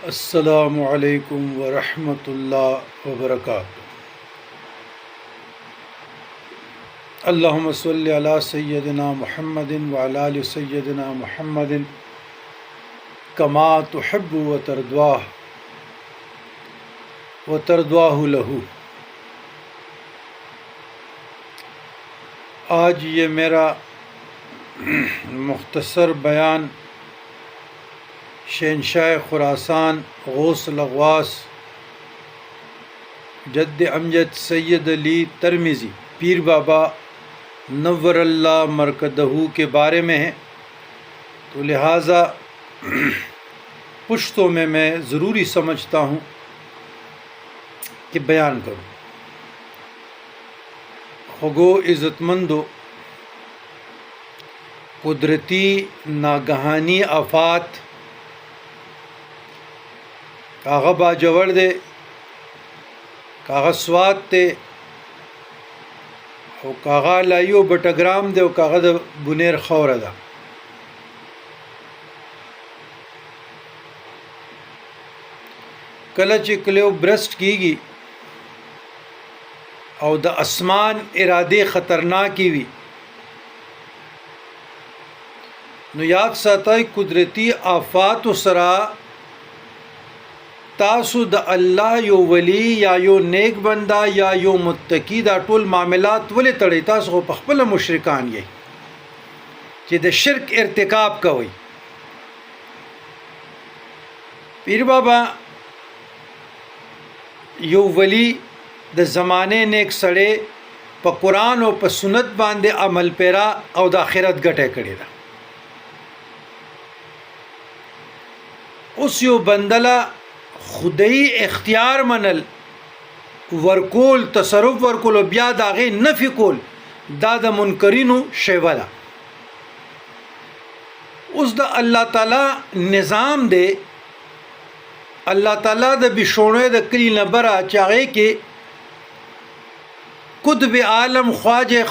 السلام علیکم ورحمۃ اللہ وبرکاتہ۔ اللہم صلی علی سیدنا محمد وعلی آل سیدنا محمد کما تحب وترضاہ لہ۔ آج یہ میرا مختصر بیان شہنشاہ خراسان غوث الاغواث جد امجد سید علی ترمذی پیر بابا نور اللہ مرکزہ کے بارے میں ہے، تو لہٰذا پشتوں میں ضروری سمجھتا ہوں کہ بیان کروں۔ خگو عزت مندو، قدرتی ناگہانی آفات کاغا باجوڑ دے، کاغا سوات تے، او کاغا لائیو بٹگرام دے، او کاغا دا بنیر خور دا۔ کلچ کلیو برسٹ کی گی او دا اسمان ارادے خطرناکی وی، نو یاد ساتای قدرتی آفات و سرا تاسو د اللہ یو ولی یا یو نیک بندہ یا یو متقی دا ټول معاملات ولی تړی، تاسو خو پخپله مشرکان یې چې د شرک ارتکاب کوئ۔ پیر بابا یو ولی د زمانے نیک سړی په قرآن او په سنت باندې عمل پیرا او د آخرت ګټه کړې ده۔ اوس یو بندله خدای اختیار منل ورکول، تصرف ورکول او بیا د هغې نفي کول، دا د منکرینو شیوه ده۔ اوس د الله تعالی نظام دی، الله تعالی د بشوڼۍ د کلي نه بره چې هغې کې قطب عالم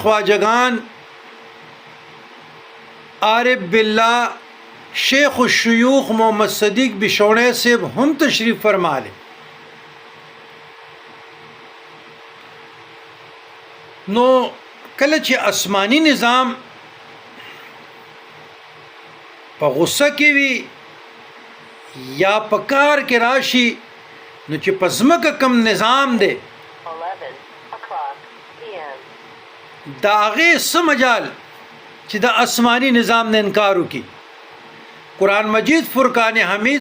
خواجگان عارف باللہ شیخ الشیوخ محمد صدیق بشوڼۍ صاحب ہم تشریف فرما لے۔ نو کله چې آسمانی نظام په غصه کې وي یا په کار کې راشي، نو چې په ځمکه کم نظام دی د هغې څه مجال چې د آسمانی نظام نه انکار وکړي۔ قرآن مجید فرقان حمید